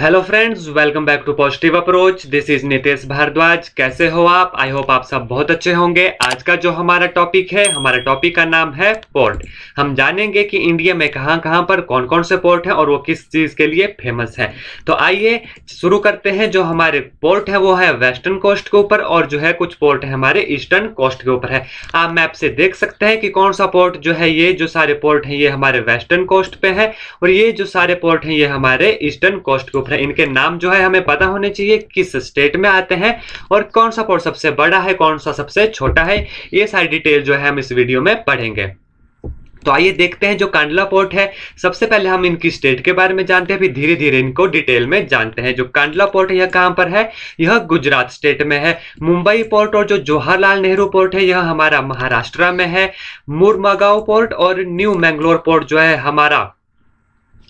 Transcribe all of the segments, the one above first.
Hello friends, welcome back to positive approach. This is Nitesh Bhardwaj. कैसे हो आप? आई होप आप सब बहुत अच्छे होंगे। आज का जो हमारा टॉपिक है, हमारा टॉपिक का नाम है पोर्ट। हम जानेंगे कि इंडिया में कहाँ कहाँ पर कौन कौन से पोर्ट हैं और वो किस चीज के लिए फेमस है। तो आइए शुरू करते हैं। जो हमारे पोर्ट है वो है वेस्टर्न कोस्ट के ऊपर, और जो है कुछ पोर्ट है हमारे ईस्टर्न कोस्ट के ऊपर है। आप मैप से देख सकते हैं कि कौन सा पोर्ट जो है, ये जो सारे पोर्ट हैं ये हमारे वेस्टर्न कोस्ट पे है, और ये जो सारे पोर्ट हैं ये हमारे ईस्टर्न कोस्ट के ऊपर है। इनके नाम जो है हमें पता होने चाहिए, किस स्टेट में आते हैं और कौन सा पोर्ट सबसे बड़ा है, कौन सा सबसे छोटा है। ये सारी डिटेल जो है हम इस वीडियो में पढ़ेंगे। तो आइए देखते हैं जो कांडला पोर्ट है। सबसे पहले हम इनकी स्टेट के बारे में जानते हैं, फिर धीरे धीरे इनको डिटेल में जानते हैं। जो कांडला पोर्ट है यह कहां पर है? यह गुजरात स्टेट में है। मुंबई पोर्ट और जो जवाहरलाल नेहरू पोर्ट है यह हमारा महाराष्ट्र में है। मुरमुगांव पोर्ट और न्यू मैंगलोर पोर्ट जो है हमारा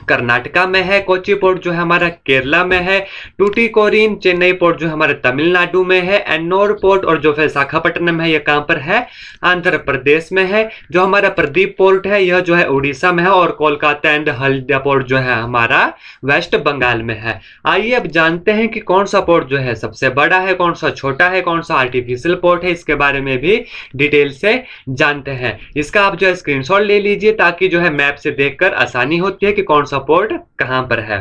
कर्नाटका में है। कोची पोर्ट जो है हमारा केरला में है। टूटीकोरिन चेन्नई पोर्ट जो हमारे तमिलनाडु में है। एन्नोर पोर्ट और जो विशाखापट्टनम है यह कहां पर है? आंध्र प्रदेश में है। जो हमारा प्रदीप पोर्ट है यह जो है उड़ीसा में है। और कोलकाता एंड हल्दिया पोर्ट जो है हमारा वेस्ट बंगाल में है। आइए अब जानते हैं कि कौन सा पोर्ट जो है सबसे बड़ा है, कौन सा छोटा है, कौन सा आर्टिफिशियल पोर्ट है। इसके बारे में भी डिटेल से जानते हैं। इसका आप जो है स्क्रीनशॉट ले लीजिए, ताकि जो है मैप से देखकर आसानी होती है कि कौन सपोर्ट कहां पर है।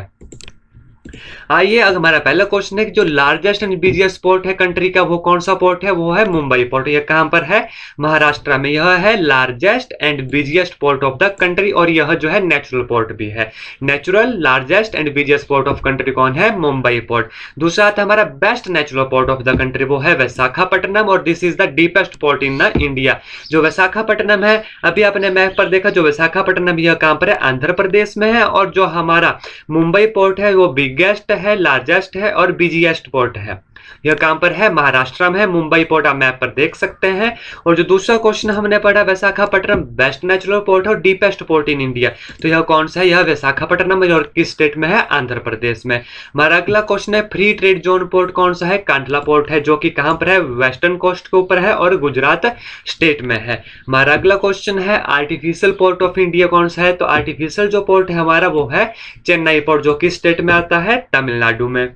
आइए, अब हमारा पहला क्वेश्चन है कि जो लार्जेस्ट एंड बिजिएस्ट पोर्ट है कंट्री का, वो कौन सा पोर्ट है? वो है मुंबई पोर्ट। यह कहां पर है? महाराष्ट्र में। यह है largest and busiest port of the country, और यह जो है नेचुरल पोर्ट भी है। Natural largest and busiest port of country कौन है? मुंबई पोर्ट। दूसरा आता है हमारा best natural port of the country, वो है विशाखापट्टनम, और this is the deepest port in the India. जो विशाखापट्टनम है, अभी आपने मैप पर देखा, जो विशाखापट्टनम यह कहां पर है? आंध्र प्रदेश में है। और जो हमारा मुंबई पोर्ट है वो बिगेस्ट है, लार्जेस्ट है और बिजिएस्ट पोर्ट है। यह कहां पर है? महाराष्ट्र में है। मुंबई पोर्ट आप मैप पर देख सकते हैं। और जो दूसरा क्वेश्चन हमने पढ़ा, विशाखापट्टनम बेस्ट नेचुरल पोर्ट और डीपेस्ट पोर्ट इन इंडिया, तो यह कौन सा है? यह विशाखापट्टनम, और किस स्टेट में है? आंध्र प्रदेश में। हमारा अगला क्वेश्चन है फ्री ट्रेड जोन पोर्ट कौन सा है? कांडला पोर्ट है, जो कि कहां पर है? वेस्टर्न कोस्ट के ऊपर है और गुजरात स्टेट में है। हमारा अगला क्वेश्चन है आर्टिफिशियल पोर्ट ऑफ इंडिया कौन सा है? तो आर्टिफिशियल जो पोर्ट है हमारा वो है चेन्नई पोर्ट, जो कि स्टेट में आता है? तमिलनाडु में।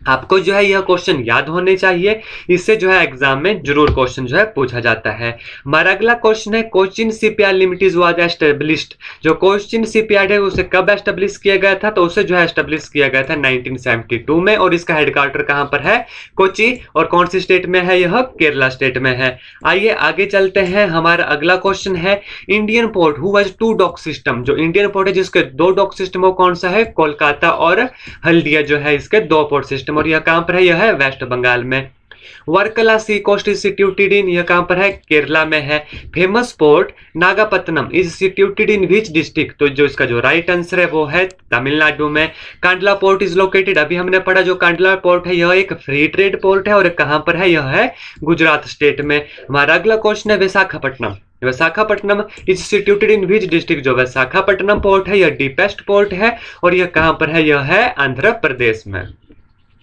आपको जो है यह क्वेश्चन याद होने चाहिए, इससे जो है एग्जाम में जरूर क्वेश्चन जो है पूछा जाता है। हमारा अगला क्वेश्चन है Cochin shipyard limited was established. जो कोचिन शिपयार्ड है उसे कब एस्टेब्लिश किया गया था? तो उसे जो है एस्टेब्लिश किया गया था 1972 में, और इसका हेडक्वार्टर कहां पर है? कोची। और कौन सी स्टेट में है? यह केरला स्टेट में है। आइए आगे चलते हैं। हमारा अगला क्वेश्चन है Indian port who has two dock system. जो इंडियन पोर्ट है जिसके दो डॉक सिस्टम, वो कौन सा है? कोलकाता और हल्दिया जो है इसके दो पोर्ट सिस्टम, और यह कहां पर है? यह है वेस्ट बंगाल में। Varkala sea coast is situated in, यह कहां पर है? केरला में है। Famous port Nagapattinam is situated in which district? तो जो इसका जो राइट आंसर है वो है तमिलनाडु में। कांडला पोर्ट इज लोकेटेड, अभी हमने पढ़ा जो कांडला पोर्ट है यह एक फ्री ट्रेड पोर्ट है, और कहां पर है? यह है गुजरात स्टेट में। हमारा अगला क्वेश्चन है Visakhapatnam. Visakhapatnam is situated in which district? जो विशाखापट्टनम पोर्ट है यह डीपेस्ट पोर्ट है, और यह कहां पर है? यह है आंध्र प्रदेश में।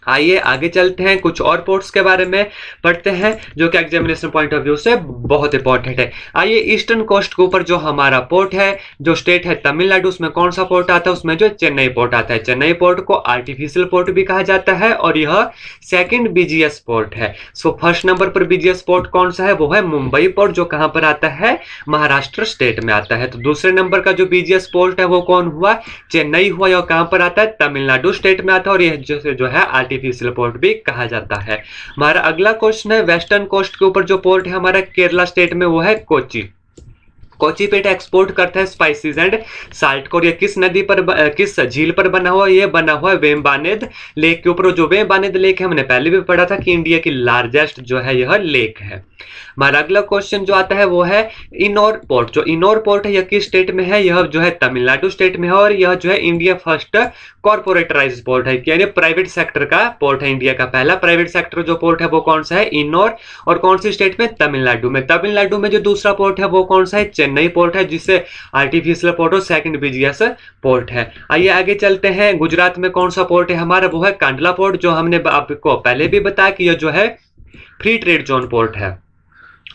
आइए आगे चलते हैं, कुछ और पोर्ट्स के बारे में पढ़ते हैं जो कि एग्जामिनेशन पॉइंट ऑफ व्यू से बहुत इंपॉर्टेंट है। आइए ईस्टर्न कोस्ट के ऊपर जो हमारा पोर्ट है, जो स्टेट है तमिलनाडु, उसमें कौन सा पोर्ट आता है? उसमें जो चेन्नई पोर्ट आता है। चेन्नई पोर्ट को आर्टिफिशियल पोर्ट भी कहा जाता है, और यह सेकंड बिजिएस्ट पोर्ट है। सो फर्स्ट नंबर पर बिजिएस्ट पोर्ट कौन सा है? वो है मुंबई पोर्ट, जो कहां पर आता है? महाराष्ट्र स्टेट में आता है। तो दूसरे नंबर का जो बिजिएस्ट पोर्ट है वो कौन हुआ? चेन्नई हुआ। यह कहां पर आता है? तमिलनाडु स्टेट में आता है, और यह जो है आर्टिफिशियल पोर्ट भी कहा जाता है। हमारा अगला क्वेश्चन है वेस्टर्न कोस्ट के ऊपर जो पोर्ट है हमारा केरला स्टेट में, वो है कोची। कोची पेट एक्सपोर्ट करता है स्पाइसेस एंड साल्ट को। ये किस नदी पर, किस झील पर बना हुआ? ये बना हुआ है वेम्बानेद लेक के ऊपर। जो वेम्बानेद लेक है हमने पहले भी पढ़ा था कि इंडिया की लार्जेस्ट जो है यह लेक है। हमारा अगला क्वेश्चन जो आता है वो है इनोर पोर्ट। जो इनोर पोर्ट है यह किस स्टेट में है? यह जो है तमिलनाडु स्टेट में है, और यह जो है इंडिया फर्स्ट कॉर्पोरेटराइज पोर्ट है, यानी प्राइवेट सेक्टर का पोर्ट है। इंडिया का पहला प्राइवेट सेक्टर जो पोर्ट है वो कौन सा है? इनोर। और कौन सी स्टेट में? तमिलनाडु में। तमिलनाडु में जो दूसरा पोर्ट है वो कौन सा है? चेन्नई पोर्ट है, जिससे आर्टिफिशियल पोर्ट और सेकंड बिजिएस्ट पोर्ट है। आइए आगे चलते हैं। गुजरात में कौन सा पोर्ट है हमारा? वो है कांडला पोर्ट, जो हमने आपको पहले भी बताया कि यह जो है फ्री ट्रेड जोन पोर्ट है।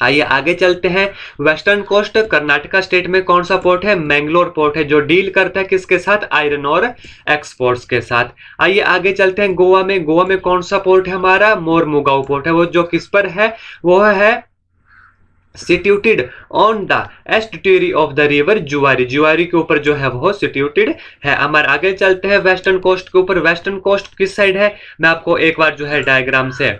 आइए आगे चलते हैं। वेस्टर्न कोस्ट कर्नाटका स्टेट में कौन सा पोर्ट है? मैंगलोर पोर्ट है, जो डील करता है किसके साथ? आयरन और एक्सपोर्ट्स के साथ। आइए आगे चलते हैं। गोवा में, गोवा में कौन सा पोर्ट है हमारा? मोरमुगांव पोर्ट है, वो जो किस पर है? वो है situated on the estuary of the river Zuari, Zuari के ऊपर जो है वो सिट्यूटेड है। हमारे आगे चलते हैं वेस्टर्न कोस्ट के ऊपर। वेस्टर्न कोस्ट किस साइड है? मैं आपको एक बार जो है डायग्राम से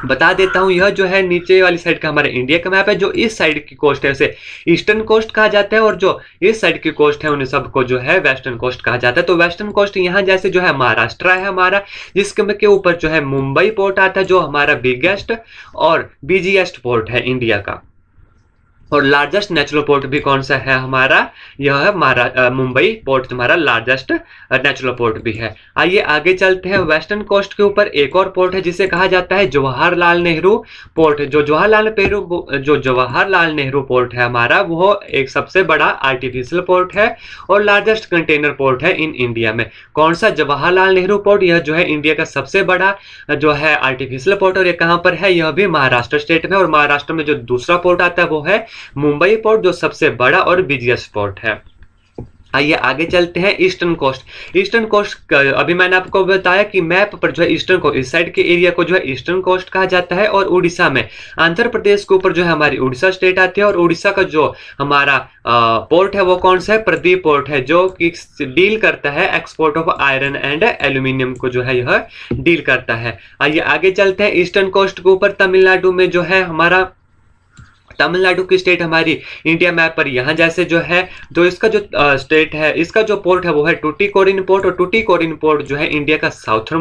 बता देता हूं। यह जो है नीचे वाली साइड का हमारे इंडिया का मैप है। जो इस साइड की कोस्ट है उसे ईस्टर्न कोस्ट कहा जाता है, और जो इस साइड की कोस्ट है उन्हें सबको जो है वेस्टर्न कोस्ट कहा जाता है। तो वेस्टर्न कोस्ट यहाँ जैसे जो है महाराष्ट्र है हमारा, जिसके के ऊपर जो है मुंबई पोर्ट आता है, जो हमारा बिगेस्ट और बिजिएस्ट पोर्ट है इंडिया का। और लार्जेस्ट नेचुरल पोर्ट भी कौन सा है हमारा? यह है मुंबई पोर्ट हमारा लार्जेस्ट नेचुरल पोर्ट भी है। आइए आगे चलते हैं। वेस्टर्न कोस्ट के ऊपर एक और पोर्ट है जिसे कहा जाता है जवाहरलाल नेहरू पोर्ट। जो जवाहरलाल नेहरू पोर्ट है हमारा, वो एक सबसे बड़ा आर्टिफिशियल पोर्ट है और लार्जेस्ट कंटेनर पोर्ट है इन इंडिया में। कौन सा? जवाहरलाल नेहरू पोर्ट। यह जो है इंडिया का सबसे बड़ा जो है आर्टिफिशियल पोर्ट, और ये कहां पर है? यह भी महाराष्ट्र स्टेट में। और महाराष्ट्र में जो दूसरा पोर्ट आता है वो है मुंबई पोर्ट, जो सबसे बड़ा और बिजिएस्ट पोर्ट है। आइए आगे चलते हैं। ईस्टर्न कोस्ट, ईस्टर्न कोस्ट अभी मैंने आपको बताया कि मैप पर जो है ईस्टर्न कोस्ट, इस साइड के एरिया को जो है ईस्टर्न कोस्ट कहा जाता है। और उड़ीसा में, आंध्र प्रदेश के ऊपर जो है हमारी उड़ीसा स्टेट आती है, और उड़ीसा का जो हमारा पोर्ट है वो कौन सा है? प्रदीप पोर्ट है, जो कि डील करता है export of iron and aluminium को जो है यह डील करता है। आइए आगे चलते हैं। ईस्टर्न कोस्ट के ऊपर तमिलनाडु में जो है हमारा, तमिलनाडु की स्टेट हमारी इंडिया मैप पर यहाँ जैसे जो है, जो इसका जो स्टेट है, इसका जो पोर्ट है वो है टुटीकोरिन पोर्ट। और टुटीकोरिन पोर्ट जो है इंडिया का साउथर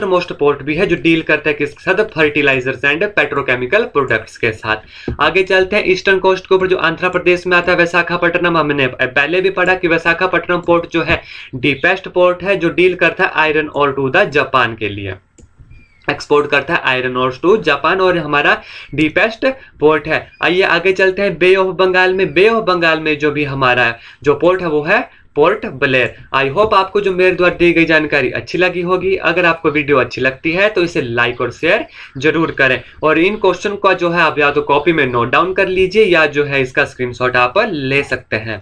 मोस्ट पोर्ट भी है, जो डील करता है किसके साथ? फर्टिलाइजर्स एंड पेट्रोकेमिकल प्रोडक्ट्स के साथ। आगे चलते हैं। ईस्टर्न कोस्ट के ऊपर जो आंध्र प्रदेश में आता है विशाखापट्टनम, हमने पहले भी पढ़ा कि विशाखापट्टनम पोर्ट जो है डीपेस्ट पोर्ट है, जो डील करता है आयरन और टू द जापान के लिए, एक्सपोर्ट करता है आयरन ओर टू जापान, और हमारा डीपेस्ट पोर्ट है। आइए आगे चलते हैं। बे ऑफ बंगाल में, बे ऑफ बंगाल में जो भी हमारा जो पोर्ट है वो है पोर्ट ब्लेयर। आई होप आपको जो मेरे द्वारा दी गई जानकारी अच्छी लगी होगी। अगर आपको वीडियो अच्छी लगती है तो इसे लाइक और शेयर जरूर करें, और इन क्वेश्चन का जो है आप या तो कॉपी में नोट डाउन कर लीजिए या जो है इसका स्क्रीनशॉट आप ले सकते हैं।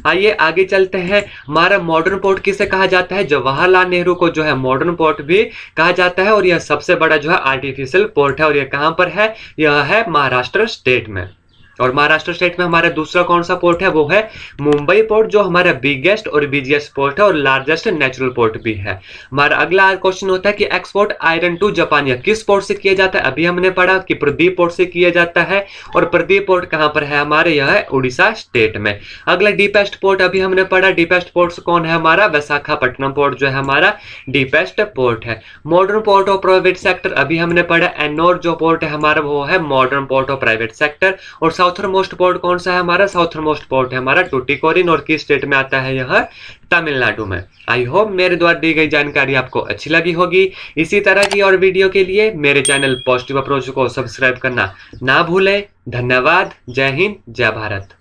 आइए आगे चलते हैं। हमारा मॉडर्न पोर्ट किसे कहा जाता है? जवाहरलाल नेहरू को जो है मॉडर्न पोर्ट भी कहा जाता है, और यह सबसे बड़ा जो है आर्टिफिशियल पोर्ट है। और यह कहां पर है? यह है महाराष्ट्र स्टेट में। और महाराष्ट्र स्टेट में हमारा दूसरा कौन सा पोर्ट है? वो है मुंबई पोर्ट, जो हमारा बिगेस्ट और बिजिएस्ट पोर्ट है और लार्जेस्ट नेचुरल पोर्ट भी है। हमारा अगला क्वेश्चन होता है कि एक्सपोर्ट आयरन टू जापान या किस पोर्ट से किया जाता है? अभी हमने पढ़ा कि प्रदीप पोर्ट से किया जाता है, और प्रदीप पोर्ट कहां पर है हमारे? यह है उड़ीसा स्टेट में। अगला डीपेस्ट पोर्ट अभी हमने पढ़ा। डीपेस्ट पोर्ट कौन है हमारा? विशाखापट्टनम पोर्ट जो है हमारा डीपेस्ट पोर्ट है। Modern port of private sector अभी हमने पढ़ा। एनोर जो पोर्ट है हमारा वो है modern port of private sector. और साउथर मोस्ट पोर्ट कौन सा है हमारा? साउथर मोस्ट पोर्ट है हमारा टुटीकोरिन, और किस स्टेट में आता है? यह तमिलनाडु में। आई होप मेरे द्वारा दी गई जानकारी आपको अच्छी लगी होगी। इसी तरह की और वीडियो के लिए मेरे चैनल पॉजिटिव अप्रोच को सब्सक्राइब करना ना भूलें। धन्यवाद। जय हिंद, जय भारत।